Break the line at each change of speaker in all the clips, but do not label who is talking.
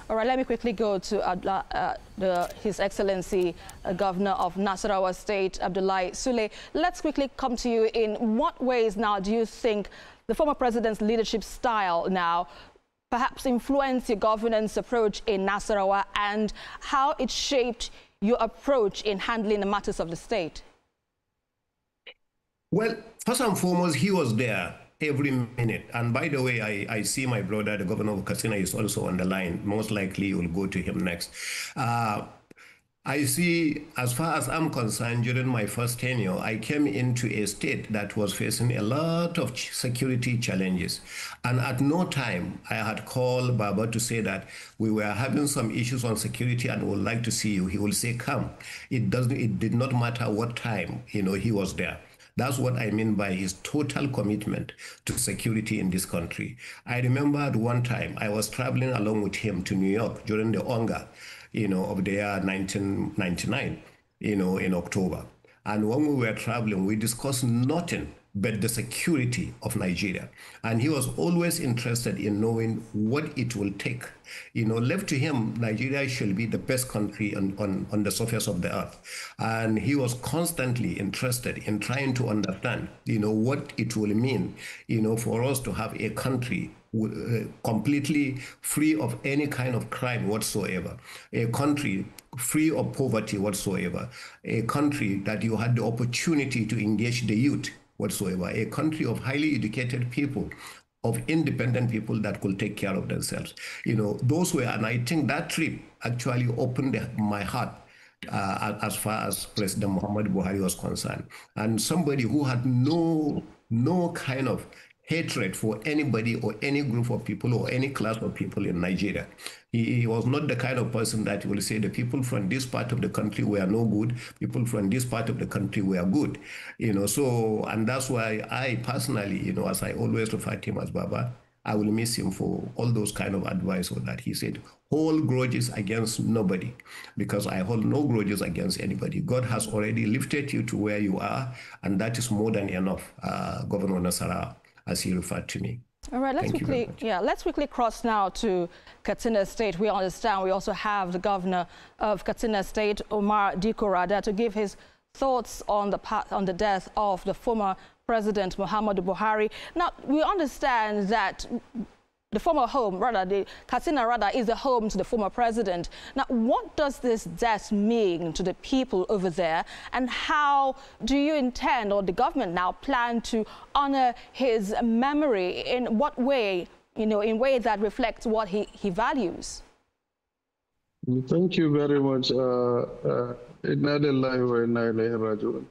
All right, let me quickly go to His Excellency, Governor of Nasarawa State, Abdullahi Sule. Let's quickly come to you. In what ways now do you think the former president's leadership style now perhaps influenced your governance approach in Nasarawa, and how it shaped your approach in handling the matters of the state?
Well, first and foremost, he was there every minute. And by the way, I see my brother, the governor of Katsina, is also on the line. Most likely you'll go to him next. I see, as far as I'm concerned, during my first tenure, I came into a state that was facing a lot of security challenges. And at no time I had called Baba to say that we were having some issues on security and would like to see you. He will say, come. It did not matter what time, he was there. That's what I mean by his total commitment to security in this country. I remember at one time I was traveling along with him to New York during the hunger, of the year 1999, in October. And when we were traveling, we discussed nothing but the security of Nigeria. And he was always interested in knowing what it will take. Left to him, Nigeria should be the best country on the surface of the earth. And he was constantly interested in trying to understand, what it will mean, for us to have a country completely free of any kind of crime whatsoever, a country free of poverty whatsoever, a country that you had the opportunity to engage the youth whatsoever, a country of highly educated people, of independent people that could take care of themselves. Those were, and I think that trip actually opened my heart as far as President Muhammad Buhari was concerned. And somebody who had no kind of hatred for anybody or any group of people or any class of people in Nigeria. He was not the kind of person that will say the people from this part of the country were no good, people from this part of the country were good. And that's why I personally, as I always refer to him as Baba, I will miss him for all those kind of advice or that he said, hold grudges against nobody, because I hold no grudges against anybody. God has already lifted you to where you are, and that is more than enough, Governor Nasarawa, as he referred to me.
All right, let's quickly cross now to Katsina State. We understand we also have the governor of Katsina State, Dikko Radda, to give his thoughts on the death of the former President Muhammadu Buhari. Now, we understand that the former home, the Katsina Radda, is the home to the former president. Now, what does this death mean to the people over there, and how do you intend, or the government now plan to honor his memory? In what way, in ways that reflect what he values?
Thank you very much. To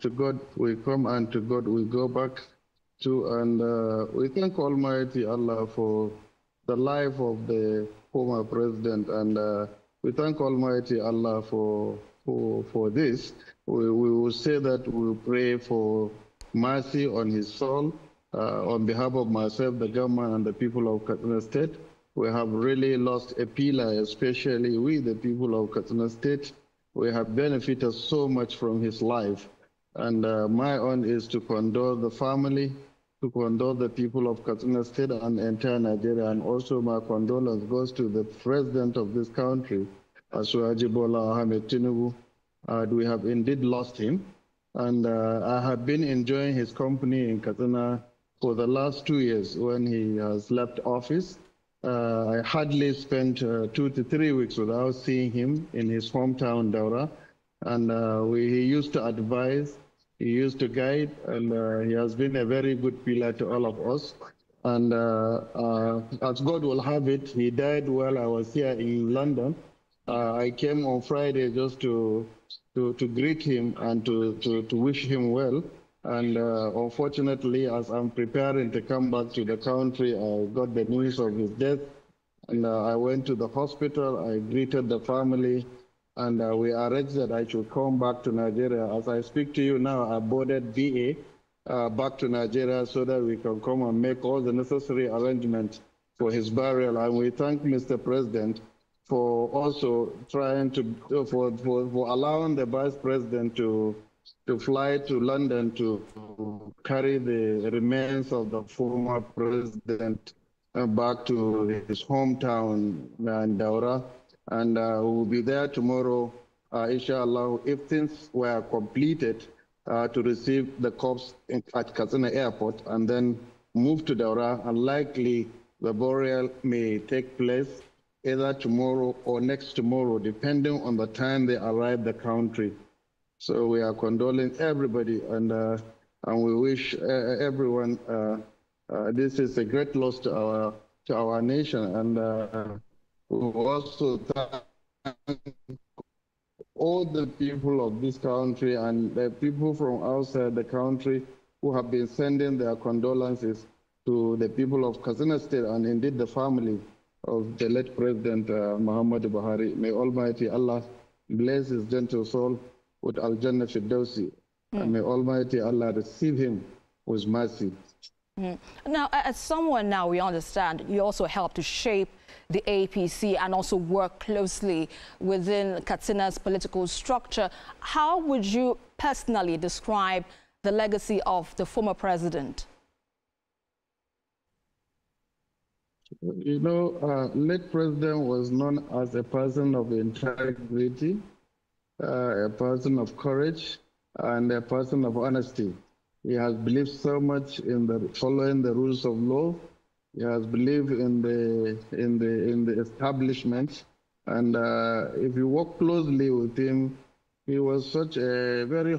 God we come and to God we go back to, and we thank Almighty Allah for the life of the former president, and we thank Almighty Allah for this. We will say that we will pray for mercy on his soul. On behalf of myself, the government, and the people of Katsina State, we have really lost a pillar, especially we, the people of Katsina State. We have benefited so much from his life. And my own is to condole the family, to condole the people of Katsina State and entire Nigeria, and also my condolence goes to the president of this country, Asuaji Bola Ahmed Tinubu. We have indeed lost him, and I have been enjoying his company in Katsina for the last 2 years when he has left office. I hardly spent 2 to 3 weeks without seeing him in his hometown, Daura, and he used to advise, he used to guide, and he has been a very good pillar to all of us. And as God will have it, he died while I was here in London. I came on Friday just to greet him and to wish him well. And unfortunately, as I'm preparing to come back to the country, I got the news of his death. And I went to the hospital, I greeted the family, and we arranged that I should come back to Nigeria. As I speak to you now, I boarded BA back to Nigeria so that we can come and make all the necessary arrangements for his burial. And we thank Mr. President for also trying to, for allowing the Vice President to fly to London to carry the remains of the former president back to his hometown in Daura. and we'll be there tomorrow, inshallah, if things were completed, to receive the corpse at Katsina Airport and then move to Daura, and likely the burial may take place either tomorrow or next tomorrow, depending on the time they arrive the country. So we are condoling everybody, and we wish everyone. This is a great loss to our nation, and we also thank all the people of this country and the people from outside the country who have been sending their condolences to the people of Katsina State and indeed the family of the late President Muhammadu Buhari. May Almighty Allah bless his gentle soul with Al-Jannah Firdausi, and may Almighty Allah receive him with mercy.
Now, as someone now, we understand you also help to shape the APC and also work closely within Katsina's political structure. How would you personally describe the legacy of the former president?
You know, late president was known as a person of integrity, a person of courage, and a person of honesty. He has believed so much in following the rules of law. He has believed in the establishment, and if you work closely with him, he was such a very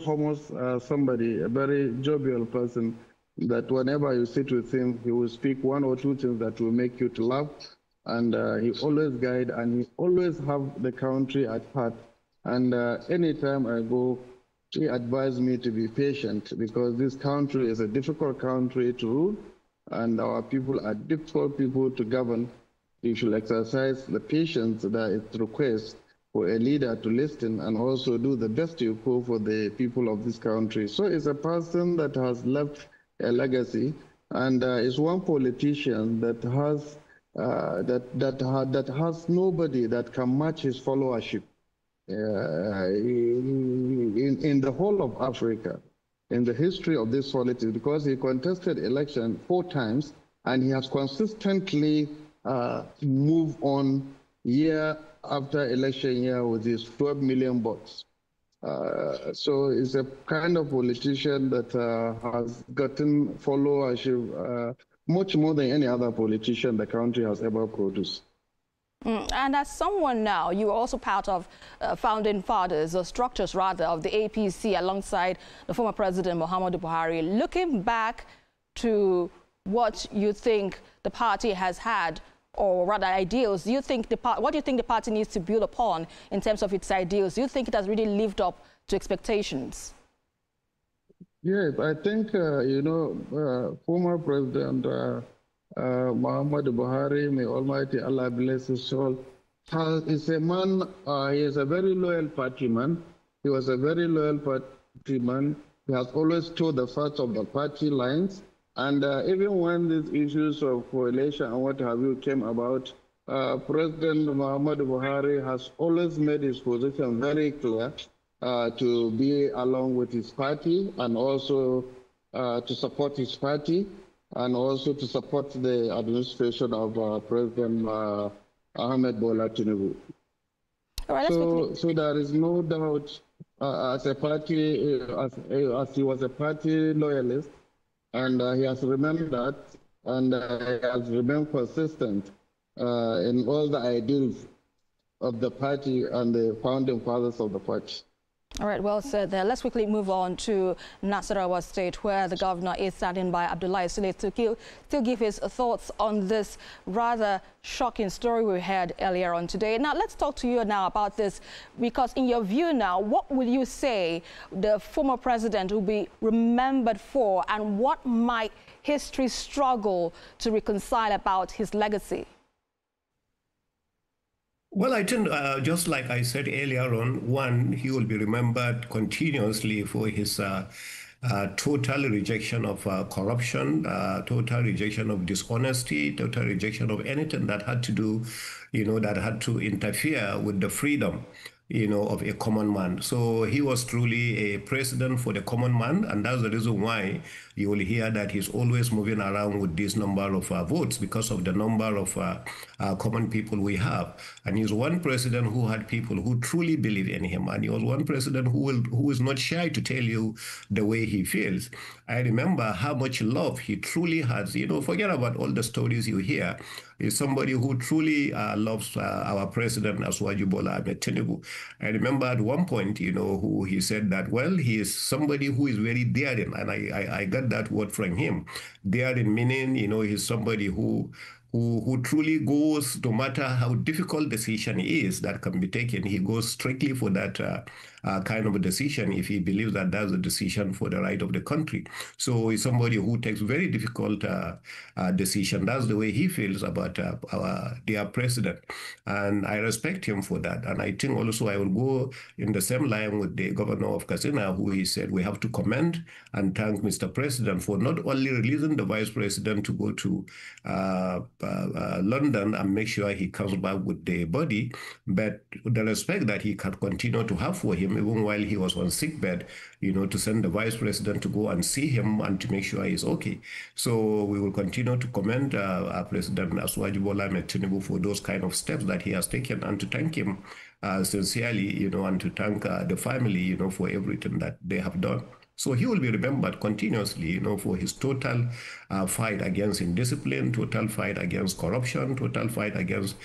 somebody, a very jovial person, that whenever you sit with him, he will speak one or two things that will make you to laugh, and he always guide, and he always have the country at heart. And anytime I go, he advised me to be patient, because this country is a difficult country to rule, and our people are difficult people to govern. You should exercise the patience that it requires for a leader to listen and also do the best you could for the people of this country. So it's a person that has left a legacy, and is one politician that has that has nobody that can match his followership in the whole of Africa, in the history of this politics, because he contested election 4 times, and he has consistently moved on year after election year with his 12 million votes. So he's a kind of politician that has gotten followership much more than any other politician the country has ever produced.
And as someone now, you are also part of founding fathers, or structures rather, of the APC alongside the former President Muhammadu Buhari. Looking back to what you think the party has had, or rather ideals, what do you think the party needs to build upon in terms of its ideals? Do you think it has really lived up to expectations?
Yes, I think, you know, former President Muhammadu Buhari, may Almighty Allah bless his soul, is a man, he is a very loyal partyman. He was a very loyal partyman. He has always told the facts of the party lines. And even when these issues of coalition and what have you came about, President Muhammadu Buhari has always made his position very clear, to be along with his party, and also to support his party, and also to support the administration of President Ahmed Bola Tinubu.
All right,
so there is no doubt, as a party, as he was a party loyalist, and he has remained that, and he has remained consistent in all the ideals of the party and the founding fathers of the party.
All right, well said there. Let's quickly move on to Nasarawa State, where the governor is standing by Abdullahi Sule to give his thoughts on this rather shocking story we heard earlier on today. Now, let's talk to you now about this, because in your view now, what will you say the former president will be remembered for, and what might history struggle to reconcile about his legacy?
Well, I think, just like I said earlier on, one, he will be remembered continuously for his total rejection of corruption, total rejection of dishonesty, total rejection of anything that had to do, you know, that had to interfere with the freedom, you know, of a common man. So he was truly a president for the common man, and that's the reason why you will hear that he's always moving around with this number of votes, because of the number of common people we have. And he was one president who had people who truly believe in him. And he was one president who is not shy to tell you the way he feels. I remember how much love he truly has. You know, forget about all the stories you hear. He's somebody who truly loves our president, Asuwaju Bola Ahmed Tinubu. I remember at one point, you know, who he said that, well, he is somebody who is very daring. And I got that word from him. Daring meaning, you know, he's somebody who truly goes, no matter how difficult decision is that can be taken, he goes strictly for that kind of a decision if he believes that that's a decision for the right of the country. So he's somebody who takes very difficult decision. That's the way he feels about our dear president. And I respect him for that. And I think also I will go in the same line with the governor of Katsina, who he said we have to commend and thank Mr. President for not only releasing the vice president to go to London and make sure he comes back with the body, but the respect that he can continue to have for him, even while he was on sick bed, you know, to send the vice president to go and see him and to make sure he's okay. So we will continue to commend our President Asuwaju Bola Ahmed Tinubu for those kind of steps that he has taken, and to thank him sincerely, you know, and to thank the family, you know, for everything that they have done. So he will be remembered continuously, you know, for his total fight against indiscipline, total fight against corruption, total fight against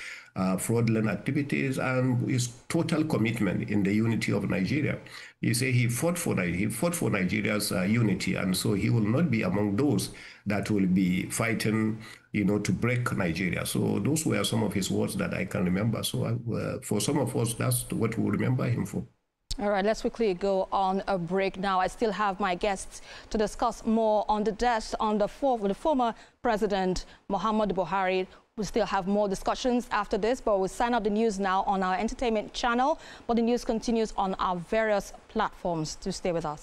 fraudulent activities, and his total commitment in the unity of Nigeria. You say he fought for Nigeria's unity, and so he will not be among those that will be fighting, you know, to break Nigeria. So those were some of his words that I can remember. So for some of us, that's what we'll remember him for.
All right, let's quickly go on a break now. I still have my guests to discuss more on the death on the former President Muhammadu Buhari. We still have more discussions after this, but we'll sign up the news now on our entertainment channel. But the news continues on our various platforms. Do stay with us.